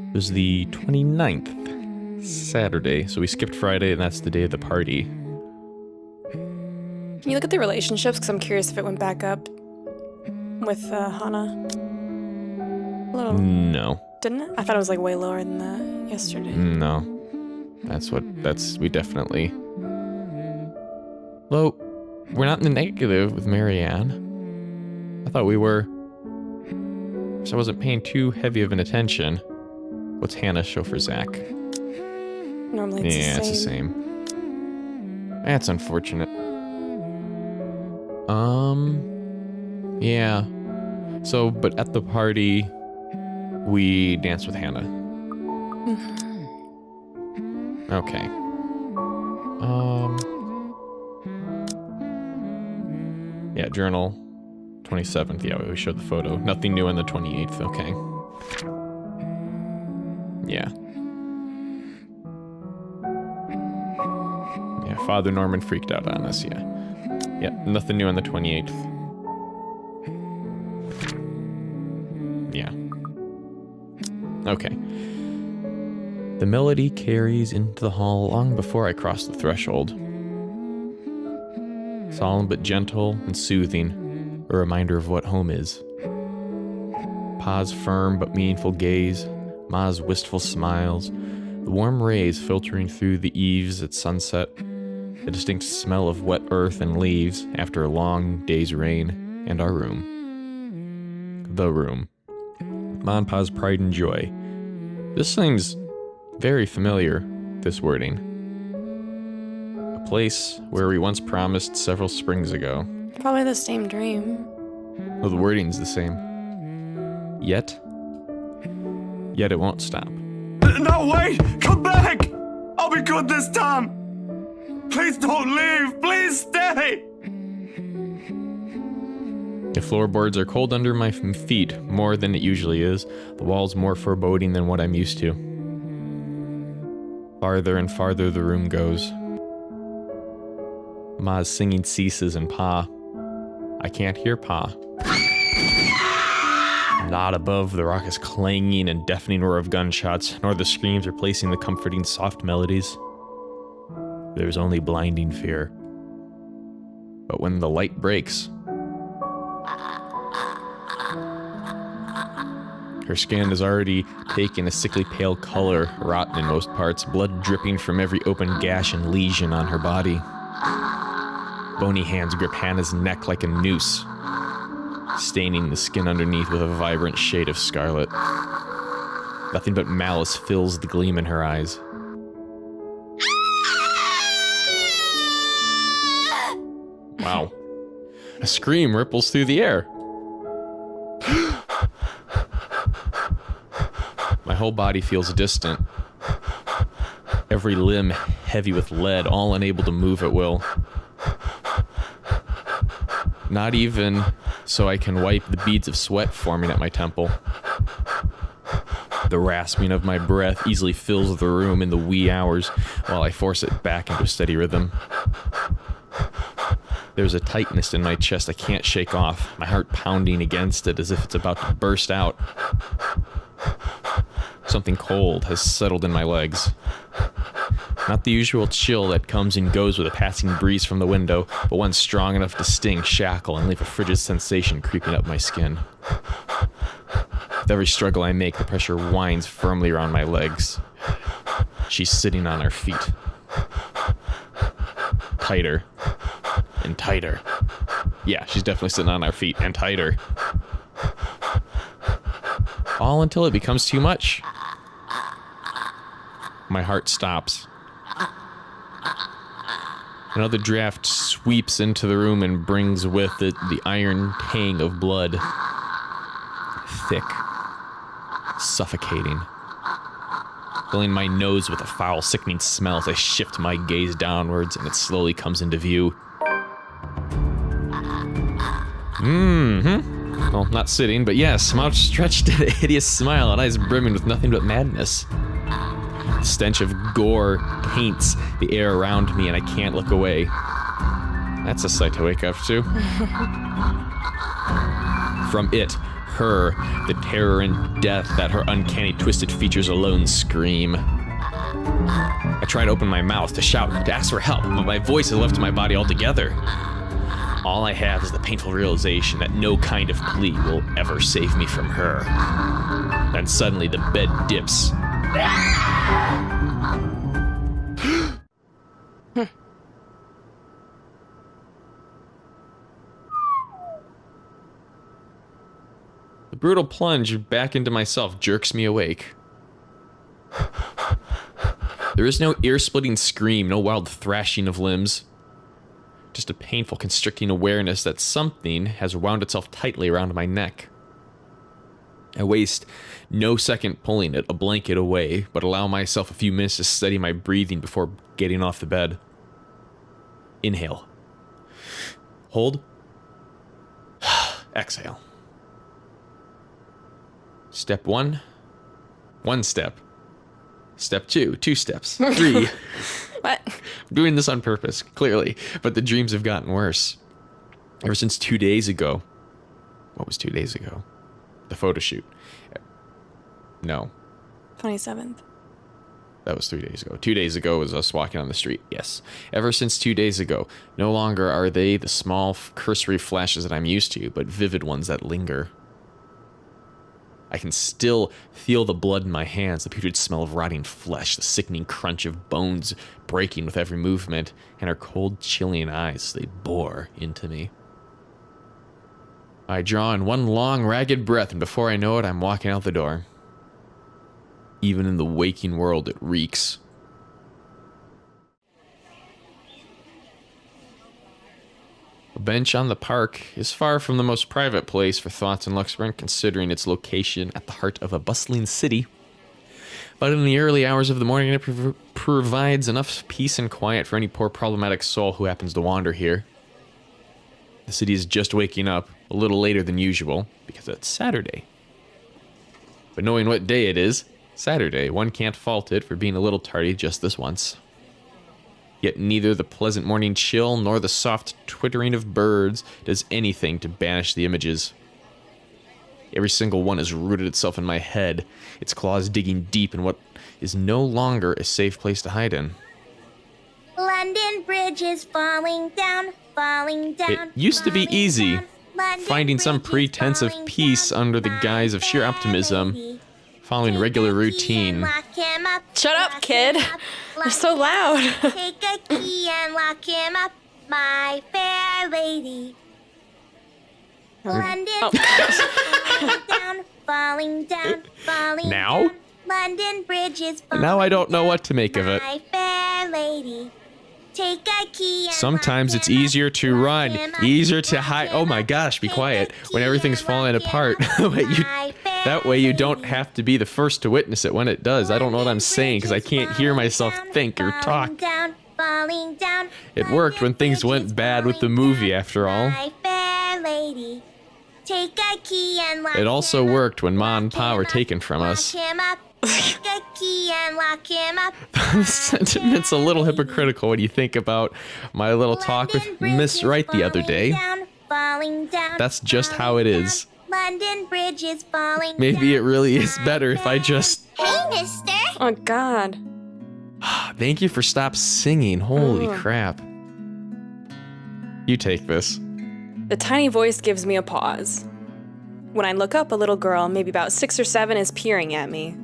It was the 29th, Saturday, so we skipped Friday, and that's the day of the party. Can you look at the relationships? Because I'm curious if it went back up with Hana. No. Didn't it? I thought it was like way lower than that yesterday. No. We definitely... Though, we're not in the negative with Marianne. I thought we were. So I wasn't paying too heavy of an attention. What's Hannah show for Zach? Normally it's the same. It's the same. That's unfortunate. Yeah. So, but at the party, we danced with Hannah. Okay. Yeah, journal. 27th, yeah, we showed the photo. Nothing new on the 28th, okay. Yeah. Yeah, Father Norman freaked out on us, yeah. Yeah, nothing new on the 28th. Yeah. Okay. The melody carries into the hall long before I cross the threshold. Solemn but gentle and soothing, a reminder of what home is. Pa's firm but meaningful gaze, Ma's wistful smiles, the warm rays filtering through the eaves at sunset, the distinct smell of wet earth and leaves after a long day's rain, and our room. The room. Ma and Pa's pride and joy. This seems very familiar, this wording. A place where we once promised several springs ago. Probably the same dream. Well, the wording's the same. Yet it won't stop. No, wait! Come back! I'll be good this time! Please don't leave! Please stay! The floorboards are cold under my feet, more than it usually is. The walls more foreboding than what I'm used to. Farther and farther the room goes. Ma's singing ceases and Pa. I can't hear Pa. Not above the raucous clanging and deafening roar of gunshots, nor the screams replacing the comforting soft melodies. There's only blinding fear. But when the light breaks, her skin has already taken a sickly pale color, rotten in most parts, blood dripping from every open gash and lesion on her body. Bony hands grip Hannah's neck like a noose, staining the skin underneath with a vibrant shade of scarlet. Nothing but malice fills the gleam in her eyes. Wow. A scream ripples through the air. My whole body feels distant. Every limb heavy with lead, all unable to move at will. Not even so I can wipe the beads of sweat forming at my temple. The rasping of my breath easily fills the room in the wee hours while I force it back into a steady rhythm. There's a tightness in my chest I can't shake off, my heart pounding against it as if it's about to burst out. Something cold has settled in my legs. Not the usual chill that comes and goes with a passing breeze from the window, but one strong enough to sting, shackle, and leave a frigid sensation creeping up my skin. With every struggle I make, the pressure winds firmly around my legs. She's sitting on her feet. Tighter. And tighter. Yeah, she's definitely sitting on our feet, and tighter. All until it becomes too much. My heart stops. Another draft sweeps into the room and brings with it the iron tang of blood. Thick. Suffocating. Filling my nose with a foul, sickening smell as I shift my gaze downwards and it slowly comes into view. Well, not sitting, but yes, mouth stretched in a hideous smile and eyes brimming with nothing but madness. The stench of gore taints the air around me and I can't look away. That's a sight to wake up to. From it, her, the terror and death that her uncanny twisted features alone scream. I try to open my mouth to shout, to ask for help, but my voice has left my body altogether. All I have is the painful realization that no kind of plea will ever save me from her. Then suddenly the bed dips. The brutal plunge back into myself jerks me awake. There is no ear-splitting scream, no wild thrashing of limbs. Just a painful, constricting awareness that something has wound itself tightly around my neck. I waste no second pulling it, a blanket away, but allow myself a few minutes to steady my breathing before getting off the bed. Inhale. Hold. Exhale. Step 1. 1 step. Step 2. 2 steps. 3. What? I'm doing this on purpose, clearly, but the dreams have gotten worse. Ever since 2 days ago. What was 2 days ago? The photo shoot. No. 27th. That was 3 days ago. 2 days ago was us walking on the street. Yes. Ever since 2 days ago, no longer are they the small, cursory flashes that I'm used to, but vivid ones that linger. I can still feel the blood in my hands, the putrid smell of rotting flesh, the sickening crunch of bones breaking with every movement, and her cold, chilling eyes, they bore into me. I draw in one long, ragged breath, and before I know it, I'm walking out the door. Even in the waking world, it reeks. A bench on the park is far from the most private place for thoughts in Luxembourg, considering its location at the heart of a bustling city. But in the early hours of the morning, it provides enough peace and quiet for any poor problematic soul who happens to wander here. The city is just waking up, a little later than usual, because it's Saturday. But knowing what day it is, Saturday, one can't fault it for being a little tardy just this once. Yet neither the pleasant morning chill nor the soft twittering of birds does anything to banish the images. Every single one has rooted itself in my head, its claws digging deep in what is no longer a safe place to hide in. London Bridge is falling down, falling down. It used to be falling easy, down. London finding some Bridge is pretense of falling peace down. under the guise of sheer My optimism, lady. following regular routine. Lock him up, Shut up, lock kid. him up, You're lock so him loud. up. Take a key and lock him up, my fair lady. London Oh. Bridge is falling down, falling down, falling Now? down. London Bridge is falling Now I don't know down, what to make of it. my fair lady. Take a key and Sometimes lock it's him up, easier to lock run, him up, easier to lock hide. him Oh my up. gosh, be Take quiet. a When key everything's and falling lock him apart. up, Wait, my fair that way you don't lady. have to be the first to witness it when it does. I don't know what I'm saying because I can't hear myself think or talk. Falling down, It worked when things went bad with the movie, after all. my fair lady. Take a key and lock It also him up, worked when Ma and lock Pa him were up, taken from us. Lock him up. Take a key and lock him up. The sentiment's a little hypocritical when you think about my little talk with London Bridge Miss is Wright the other falling day. down, falling down, That's just falling how it down. is. London Bridge is falling Maybe down. it really is better if I just... Hey, mister. Oh, God. Thank you for stop singing. Holy Ugh. crap. You take this. The tiny voice gives me a pause. When I look up, a little girl, maybe about 6 or 7, is peering at me.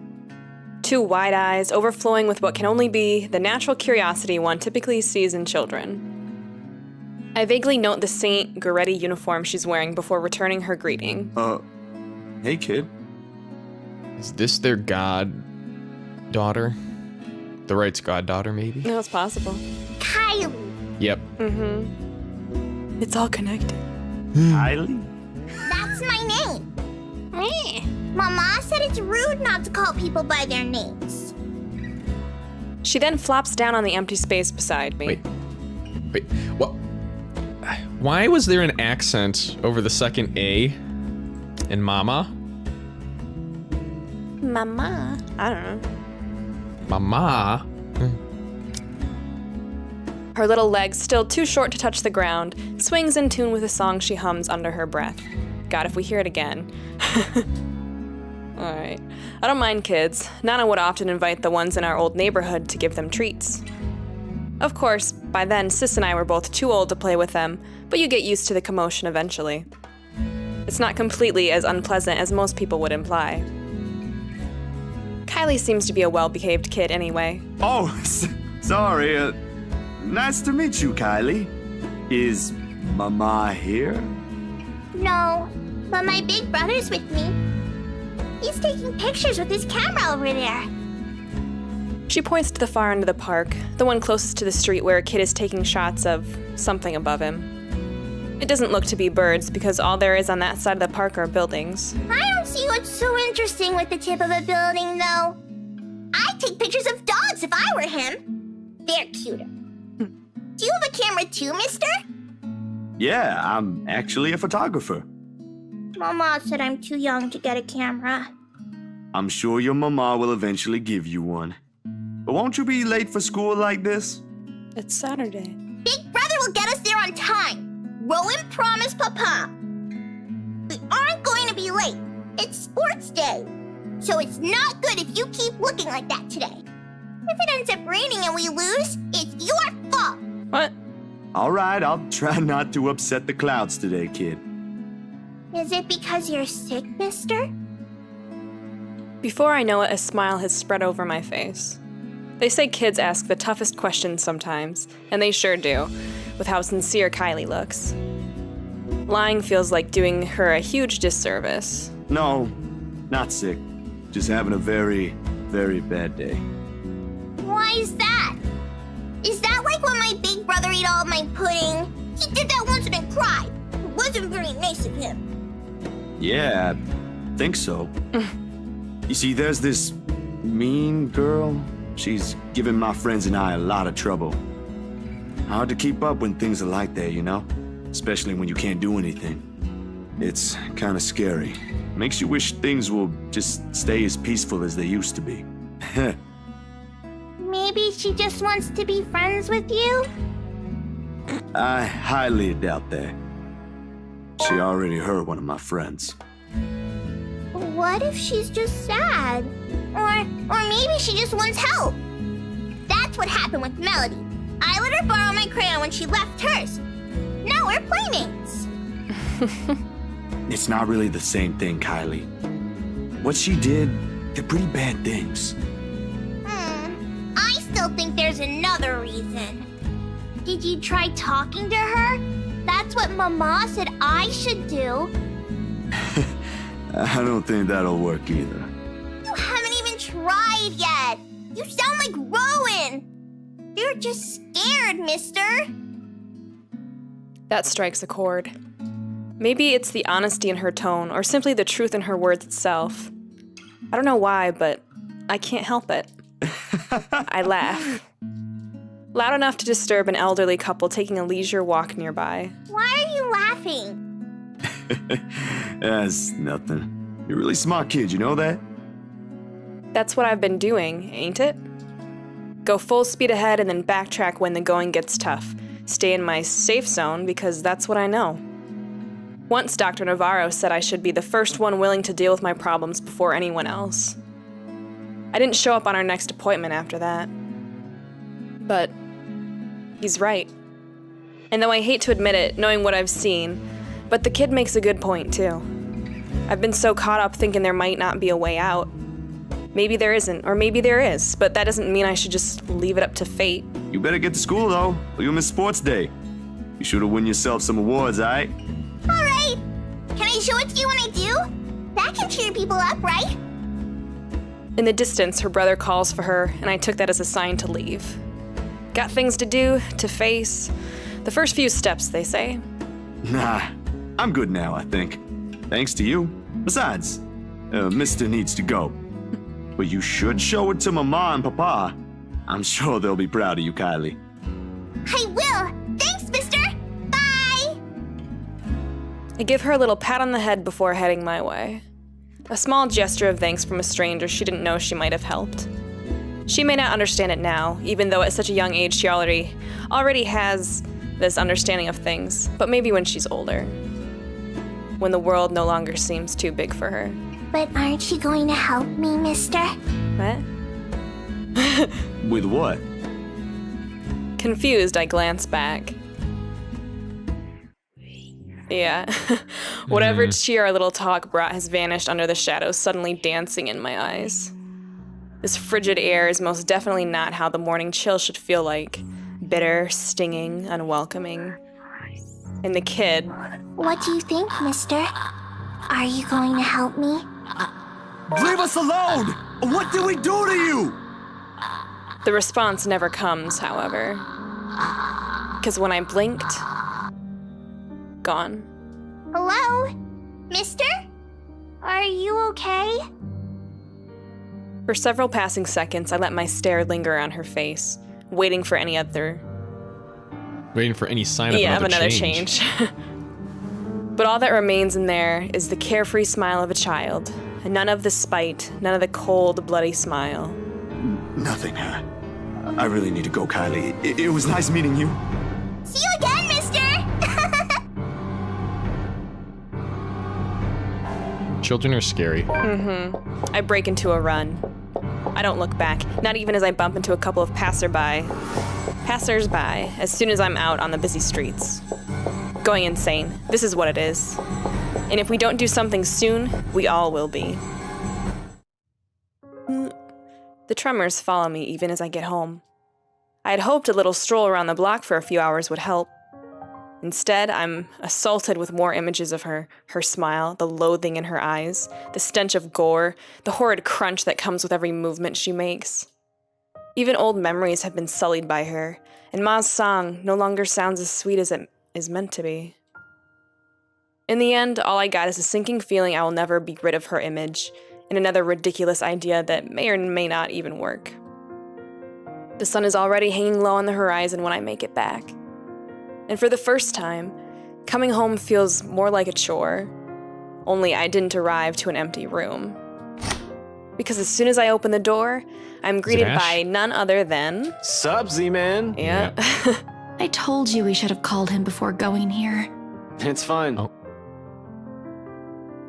2 wide eyes, overflowing with what can only be the natural curiosity one typically sees in children. I vaguely note the Saint Goretti uniform she's wearing before returning her greeting. Hey kid. Is this their goddaughter? The Wright's goddaughter, maybe? No, it's possible. Kylie. Yep. It's all connected. Kylie? That's my name. Mama said it's rude not to call people by their names. She then flops down on the empty space beside me. Wait, what? Why was there an accent over the second A in Mama? Mama? I don't know. Mama? Her little legs, still too short to touch the ground, swings in tune with a song she hums under her breath. God, if we hear it again. Alright. I don't mind kids. Nana would often invite the ones in our old neighborhood to give them treats. Of course, by then, Sis and I were both too old to play with them, but you get used to the commotion eventually. It's not completely as unpleasant as most people would imply. Kylie seems to be a well-behaved kid anyway. Oh, sorry. Nice to meet you, Kylie. Is Mama here? No, but my big brother's with me. He's taking pictures with his camera over there. She points to the far end of the park, the one closest to the street where a kid is taking shots of something above him. It doesn't look to be birds because all there is on that side of the park are buildings. I don't see what's so interesting with the tip of a building, though. I'd take pictures of dogs if I were him. They're cuter. Do you have a camera too, mister? Yeah, I'm actually a photographer. Mama said I'm too young to get a camera. I'm sure your mama will eventually give you one. But won't you be late for school like this? It's Saturday. Big brother will get us there on time. Rowan promised Papa. We aren't going to be late. It's sports day. So it's not good if you keep looking like that today. If it ends up raining and we lose, it's your fault. What? All right, I'll try not to upset the clouds today, kid. Is it because you're sick, mister? Before I know it, a smile has spread over my face. They say kids ask the toughest questions sometimes, and they sure do, with how sincere Kylie looks. Lying feels like doing her a huge disservice. No, not sick. Just having a very, very bad day. Why is that? Is that like when my big brother ate all of my pudding? He did that once and then cried. It wasn't very nice of him. Yeah, I think so. You see, there's this mean girl. She's given my friends and I a lot of trouble. Hard to keep up when things are like that, you know? Especially when you can't do anything. It's kind of scary. Makes you wish things will just stay as peaceful as they used to be. Maybe she just wants to be friends with you? I highly doubt that. She already hurt one of my friends. What if she's just sad? Or maybe she just wants help. That's what happened with Melody. I let her borrow my crayon when she left hers. Now we're playmates. It's not really the same thing, Kylie. What she did, they're pretty bad things. I still think there's another reason. Did you try talking to her? That's what Mama said I should do. I don't think that'll work either. You haven't even tried yet. You sound like Rowan. You're just scared, mister. That strikes a chord. Maybe it's the honesty in her tone, or simply the truth in her words itself. I don't know why, but I can't help it. I laugh. Loud enough to disturb an elderly couple taking a leisure walk nearby. Why are you laughing? That's nothing. You're a really smart kid, you know that? That's what I've been doing, ain't it? Go full speed ahead and then backtrack when the going gets tough. Stay in my safe zone because that's what I know. Once Dr. Navarro said I should be the first one willing to deal with my problems before anyone else. I didn't show up on our next appointment after that. But he's right. And though I hate to admit it, knowing what I've seen, but the kid makes a good point too. I've been so caught up thinking there might not be a way out. Maybe there isn't, or maybe there is, but that doesn't mean I should just leave it up to fate. You better get to school, though, or you'll miss sports day. You should have won yourself some awards, alright? Alright. Can I show it to you when I do? That can cheer people up, right? In the distance, her brother calls for her, and I took that as a sign to leave. Got things to do, to face. The first few steps, they say. Nah, I'm good now, I think. Thanks to you. Besides, Mister needs to go. But you should show it to Mama and Papa. I'm sure they'll be proud of you, Kylie. I will. Thanks, mister. Bye. I give her a little pat on the head before heading my way. A small gesture of thanks from a stranger she didn't know she might have helped. She may not understand it now, even though at such a young age she already has this understanding of things, but maybe when she's older. when the world no longer seems too big for her. But aren't you going to help me, mister? What? With what? Confused, I glance back. Yeah. Whatever cheer our little talk brought has vanished under the shadows, suddenly dancing in my eyes. This frigid air is most definitely not how the morning chill should feel like. Bitter, stinging, unwelcoming. And the kid... What do you think, mister? Are you going to help me? Leave us alone! What did we do to you? The response never comes, however. Because when I blinked... gone. Hello? Mister? Are you okay? For several passing seconds, I let my stare linger on her face, waiting for any other... Waiting for any sign of another change. But all that remains in there is the carefree smile of a child, and none of the spite, none of the cold, bloody smile. Nothing. I really need to go, Kylie. It was nice meeting you. See you again, mister! Children are scary. I break into a run. I don't look back, not even as I bump into a couple of passersby, as soon as I'm out on the busy streets. Going insane. This is what it is. And if we don't do something soon, we all will be. The tremors follow me even as I get home. I had hoped a little stroll around the block for a few hours would help. Instead, I'm assaulted with more images of her smile, the loathing in her eyes, the stench of gore, the horrid crunch that comes with every movement she makes. Even old memories have been sullied by her, and Ma's song no longer sounds as sweet as it is meant to be. In the end, all I got is a sinking feeling I will never be rid of her image, and another ridiculous idea that may or may not even work. The sun is already hanging low on the horizon when I make it back. And for the first time, coming home feels more like a chore, only I didn't arrive to an empty room. Because as soon as I open the door, I'm greeted by none other than... Sup, Z-Man? Yeah. I told you we should have called him before going here. It's fine. Oh.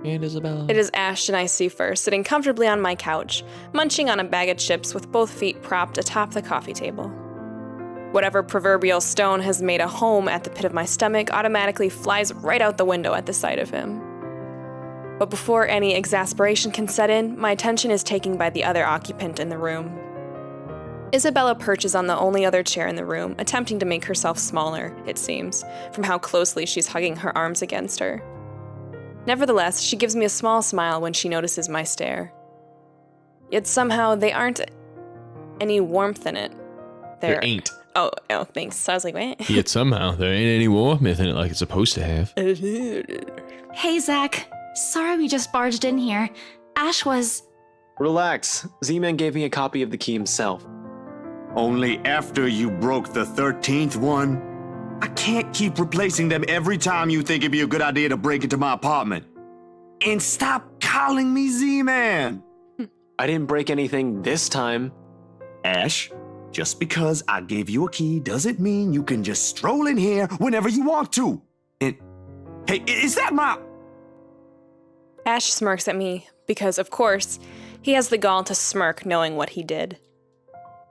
And Isabella. It is Ashton I see first, sitting comfortably on my couch, munching on a bag of chips with both feet propped atop the coffee table. Whatever proverbial stone has made a home at the pit of my stomach automatically flies right out the window at the sight of him. But before any exasperation can set in, my attention is taken by the other occupant in the room. Isabella perches on the only other chair in the room, attempting to make herself smaller, it seems, from how closely she's hugging her arms against her. Nevertheless, she gives me a small smile when she notices my stare. Yet somehow they aren't any warmth in it. There ain't. Oh, thanks. So I was like, what? Yet somehow there ain't any warmth in it like it's supposed to have. Hey, Zach. Sorry we just barged in here. Ash was... Relax. Z-Man gave me a copy of the key himself. Only after you broke the 13th one? I can't keep replacing them every time you think it'd be a good idea to break into my apartment. And stop calling me Z-Man! I didn't break anything this time. Ash, just because I gave you a key doesn't mean you can just stroll in here whenever you want to. And, hey, is that my... Ash smirks at me, because, of course, he has the gall to smirk knowing what he did.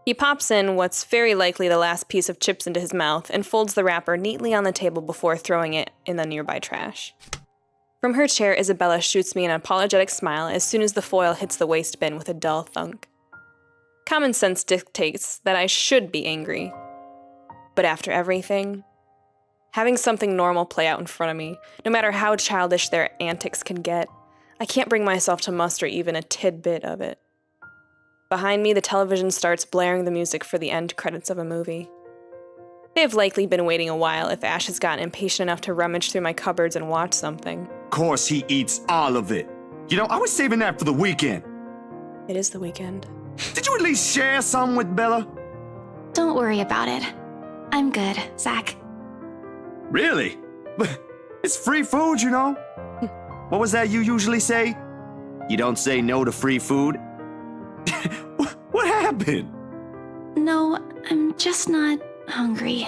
He pops in what's very likely the last piece of chips into his mouth and folds the wrapper neatly on the table before throwing it in the nearby trash. From her chair, Isabella shoots me an apologetic smile as soon as the foil hits the waste bin with a dull thunk. Common sense dictates that I should be angry. But after everything, having something normal play out in front of me, no matter how childish their antics can get, I can't bring myself to muster even a tidbit of it. Behind me, the television starts blaring the music for the end credits of a movie. They have likely been waiting a while if Ash has gotten impatient enough to rummage through my cupboards and watch something. Of course he eats all of it. You know, I was saving that for the weekend. It is the weekend. Did you at least share some with Bella? Don't worry about it. I'm good, Zach. Really? It's free food, you know? What was that you usually say? You don't say no to free food? What happened? No, I'm just not hungry.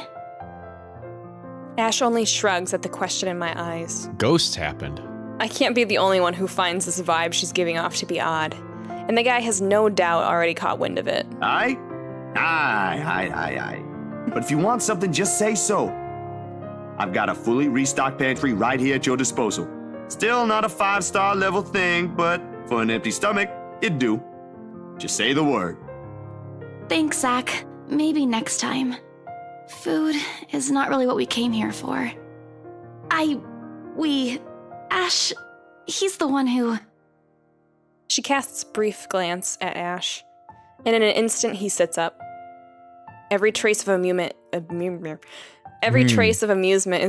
Ash only shrugs at the question in my eyes. Ghosts happened. I can't be the only one who finds this vibe she's giving off to be odd. And the guy has no doubt already caught wind of it. Aye. But if you want something, just say so. I've got a fully restocked pantry right here at your disposal. Still not a 5-star level thing, but for an empty stomach, it'd do. Just say the word. Thanks, Zach. Maybe next time. Food is not really what we came here for. Ash, he's the one who... She casts a brief glance at Ash, and in an instant he sits up. Every trace of amusement is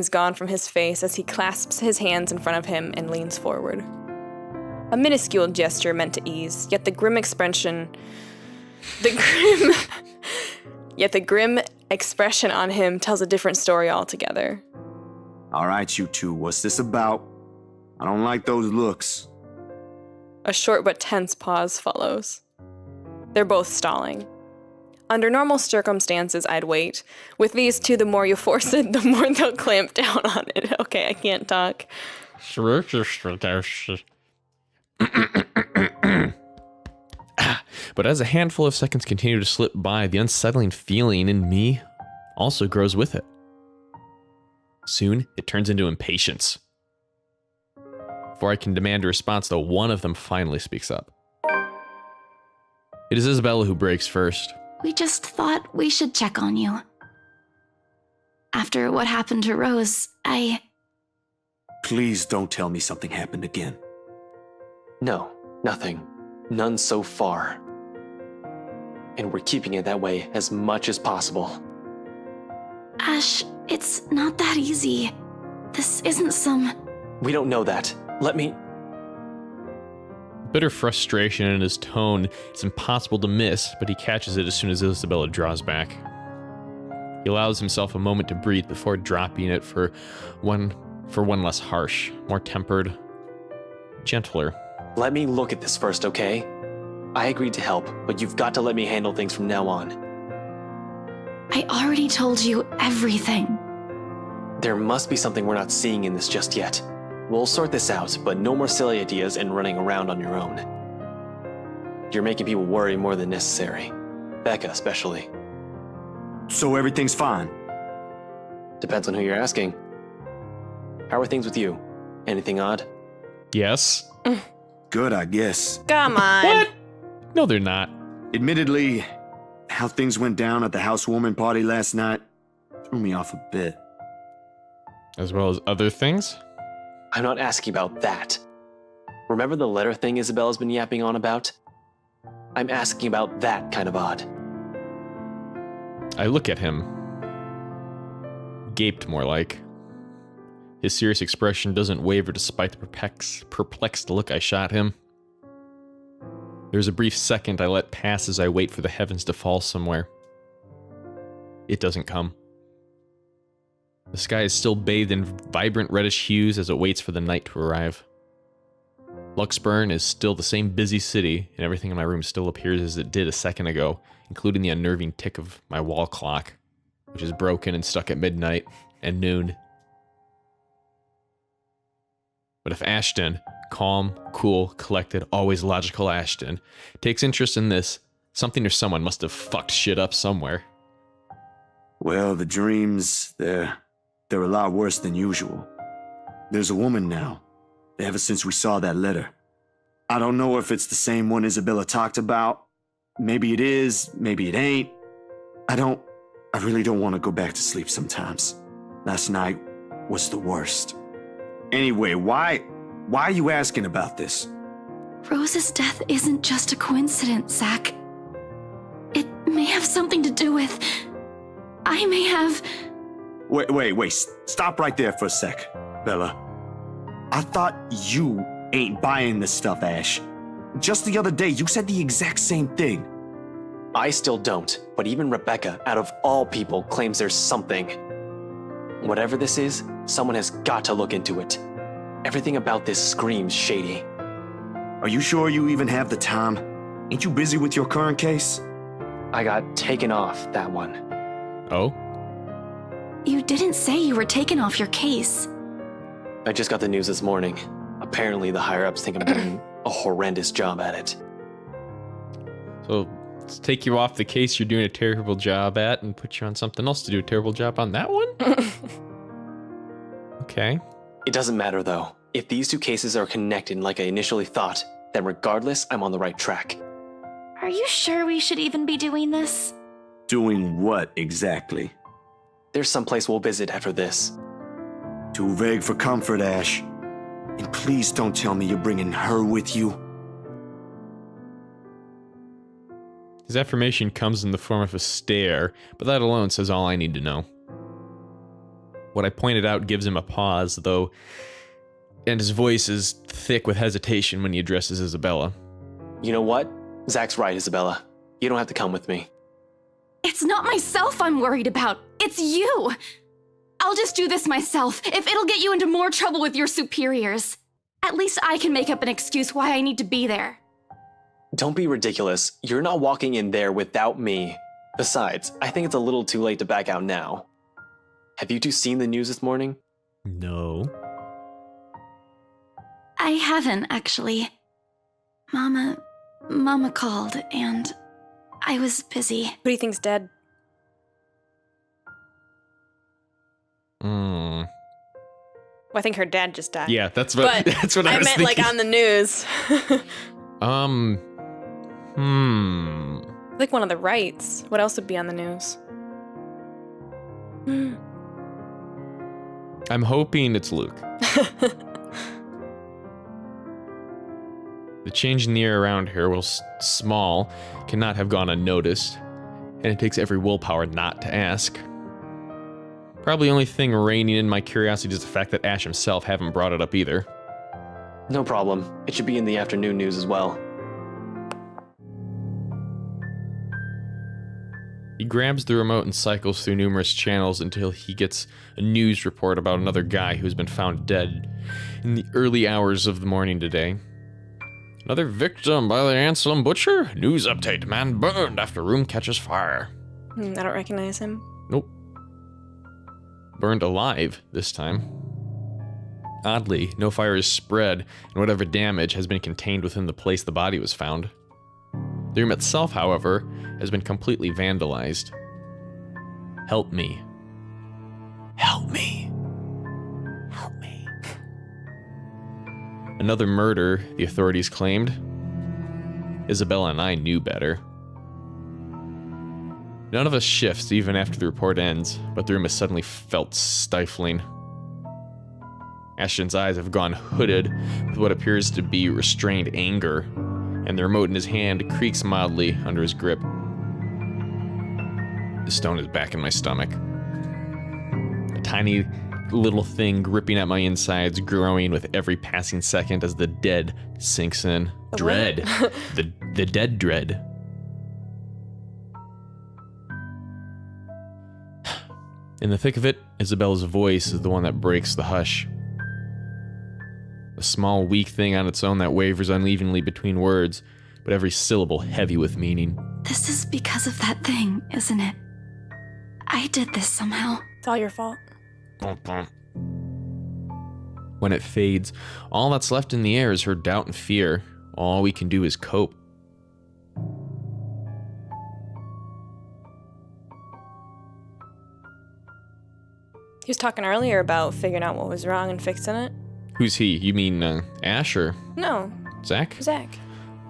gone from his face as he clasps his hands in front of him and leans forward. A minuscule gesture meant to ease, yet the grim expression on him tells a different story altogether. All right, you two, what's this about? I don't like those looks. A short but tense pause follows. They're both stalling. Under normal circumstances, I'd wait. With these two, the more you force it, the more they'll clamp down on it. Okay, I can't talk. But as a handful of seconds continue to slip by, the unsettling feeling in me also grows with it. Soon, it turns into impatience. Before I can demand a response, though, one of them finally speaks up. It is Isabella who breaks first. We just thought we should check on you. After what happened to Rose, Please don't tell me something happened again. No, nothing. None so far. And we're keeping it that way as much as possible. Ash, it's not that easy. This isn't some... We don't know that. Let me... Bitter frustration in his tone is impossible to miss, but he catches it as soon as Isabella draws back. He allows himself a moment to breathe before dropping it for one less harsh, more tempered, gentler. Let me look at this first, okay? I agreed to help, but you've got to let me handle things from now on. I already told you everything. There must be something we're not seeing in this just yet. We'll sort this out, but no more silly ideas and running around on your own. You're making people worry more than necessary. Becca, especially. So everything's fine? Depends on who you're asking. How are things with you? Anything odd? Yes? Good, I guess. Come on. What? No, they're not. Admittedly, how things went down at the housewarming party last night threw me off a bit. As well as other things? I'm not asking about that. Remember the letter thing Isabella's been yapping on about? I'm asking about that kind of odd. I look at him. Gaped, more like. His serious expression doesn't waver despite the perplexed look I shot him. There's a brief second I let pass as I wait for the heavens to fall somewhere. It doesn't come. The sky is still bathed in vibrant reddish hues as it waits for the night to arrive. Luxburn is still the same busy city, and everything in my room still appears as it did a second ago, including the unnerving tick of my wall clock, which is broken and stuck at midnight and noon. But if Ashton, calm, cool, collected, always logical Ashton, takes interest in this, something or someone must have fucked shit up somewhere. Well, the dreams, they're a lot worse than usual. There's a woman now, ever since we saw that letter. I don't know if it's the same one Isabella talked about. Maybe it is, maybe it ain't. I really don't want to go back to sleep sometimes. Last night was the worst. Anyway, why are you asking about this? Rose's death isn't just a coincidence, Zach. It may have something to do with... I may have... Wait, stop right there for a sec, Bella. I thought you ain't buying this stuff, Ash. Just the other day, you said the exact same thing. I still don't, but even Rebecca, out of all people, claims there's something. Whatever this is, someone has got to look into it. Everything about this screams shady. Are you sure you even have the time? Ain't you busy with your current case? I got taken off that one. Oh? You didn't say you were taken off your case. I just got the news this morning. Apparently, the higher-ups think I'm doing a horrendous job at it. So let's take you off the case you're doing a terrible job at and put you on something else to do a terrible job on that one? Okay. It doesn't matter, though. If these two cases are connected like I initially thought, then regardless, I'm on the right track. Are you sure we should even be doing this? Doing what exactly? There's someplace we'll visit after this. Too vague for comfort, Ash. And please don't tell me you're bringing her with you. His affirmation comes in the form of a stare, but that alone says all I need to know. What I pointed out gives him a pause, though, and his voice is thick with hesitation when he addresses Isabella. You know what? Zach's right, Isabella. You don't have to come with me. It's not myself I'm worried about. It's you. I'll just do this myself, if it'll get you into more trouble with your superiors. At least I can make up an excuse why I need to be there. Don't be ridiculous. You're not walking in there without me. Besides, I think it's a little too late to back out now. Have you two seen the news this morning? No. I haven't, actually. Mama called, and I was busy. Who do you think's dead? Hmm. Well, I think her dad just died. Yeah, that's what But that's what I I was meant thinking. like on the news. Like one of the rights. What else would be on the news? I'm hoping it's Luke. The change in the air around her, while small, cannot have gone unnoticed, and it takes every willpower not to ask. Probably the only thing reigning in my curiosity is the fact that Ash himself haven't brought it up either. No problem. It should be in the afternoon news as well. He grabs the remote and cycles through numerous channels until he gets a news report about another guy who's been found dead in the early hours of the morning today. Another victim by the Anselm Butcher? News update. Man burned after room catches fire. I don't recognize him. Nope. Burned alive this time. Oddly, no fire is spread, and whatever damage has been contained within the place the body was found. The room itself, however, has been completely vandalized. Help me. Help me. Help me. Another murder, the authorities claimed. Isabella and I knew better. None of us shifts even after the report ends, but the room has suddenly felt stifling. Ashton's eyes have gone hooded with what appears to be restrained anger, and the remote in his hand creaks mildly under his grip. The stone is back in my stomach. A tiny little thing gripping at my insides, growing with every passing second as the dead sinks in. The Dread. the dead dread. In the thick of it, Isabella's voice is the one that breaks the hush. A small, weak thing on its own that wavers unevenly between words, but every syllable heavy with meaning. This is because of that thing, isn't it? I did this somehow. It's all your fault. When it fades, all that's left in the air is her doubt and fear. All we can do is cope. He was talking earlier about figuring out what was wrong and fixing it. Who's he? You mean Ash or No, Zach? Zach.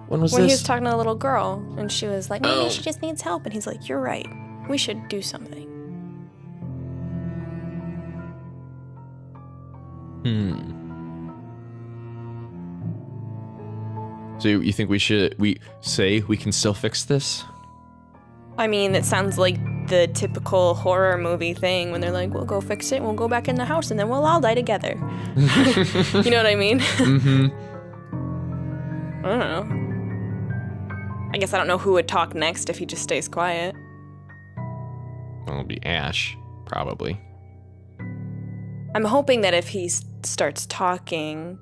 When was When he this? was talking to the little girl, and she was like, maybe Oh. she just needs help. And he's like, you're right. We should do something. So you think we can still fix this? I mean, it sounds like the typical horror movie thing when they're like, we'll go fix it, we'll go back in the house, and then we'll all die together. You know what I mean? Mm-hmm. I don't know. I guess I don't know who would talk next if he just stays quiet. It'll be Ash, probably. I'm hoping that if he starts talking,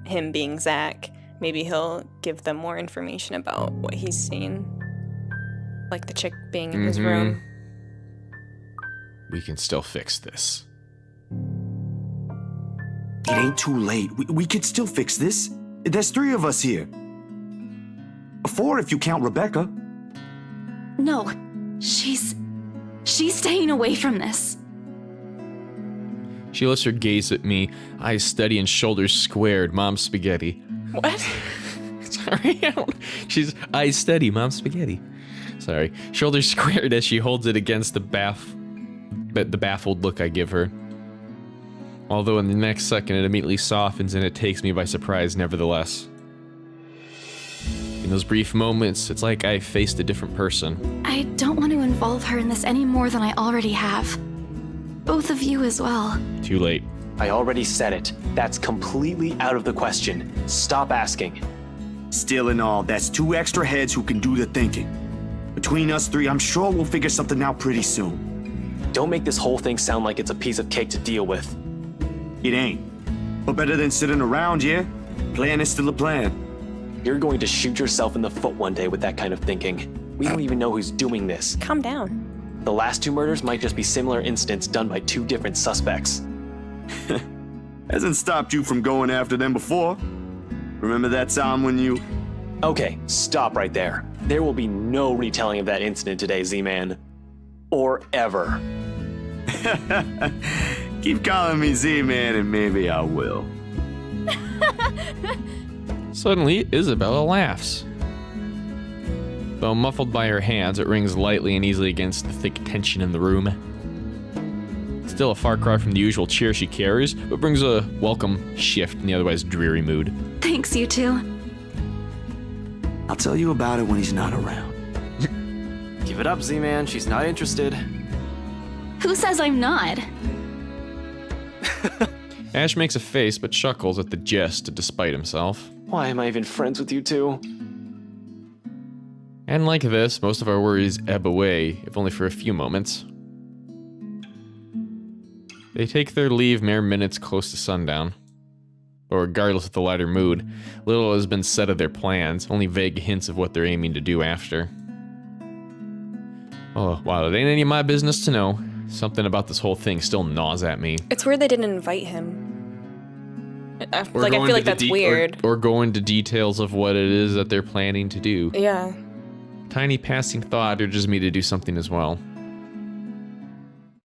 him being Zach, maybe he'll give them more information about what he's seen. Like the chick being in his room. We can still fix this. It ain't too late. We could still fix this. There's 3 of us here. 4 if you count Rebecca. No, she's staying away from this. She lifts her gaze at me, eyes steady and shoulders squared, mom spaghetti. What? Sorry, she's eyes steady, mom spaghetti. Sorry, shoulders squared as she holds it against the baffled look I give her. Although in the next second it immediately softens and it takes me by surprise nevertheless. In those brief moments, it's like I faced a different person. I don't want to involve her in this any more than I already have. Both of you as well. Too late. I already said it. That's completely out of the question. Stop asking. Still in all, that's 2 extra heads who can do the thinking. Between us 3, I'm sure we'll figure something out pretty soon. Don't make this whole thing sound like it's a piece of cake to deal with. It ain't. But better than sitting around, yeah? Plan is still a plan. You're going to shoot yourself in the foot one day with that kind of thinking. We don't even know who's doing this. Calm down. The last 2 murders might just be similar incidents done by 2 different suspects. Hasn't stopped you from going after them before. Remember that time when you... Okay, stop right there. There will be no retelling of that incident today, Z-Man. Or ever. Keep calling me Z-Man and maybe I will. Suddenly, Isabella laughs. Though muffled by her hands, it rings lightly and easily against the thick tension in the room. Still a far cry from the usual cheer she carries, but brings a welcome shift in the otherwise dreary mood. Thanks, you two. I'll tell you about it when he's not around. Give it up, Z-Man. She's not interested. Who says I'm not? Ash makes a face but chuckles at the jest despite himself. Why am I even friends with you two? And like this, most of our worries ebb away, if only for a few moments. They take their leave mere minutes close to sundown. But regardless of the lighter mood, little has been said of their plans, only vague hints of what they're aiming to do after. Oh, wow, it ain't any of my business to know. Something about this whole thing still gnaws at me. It's weird they didn't invite him. I Or feel go like into that's the weird. Or go into details of what it is that they're planning to do. Yeah. Tiny passing thought urges me to do something as well.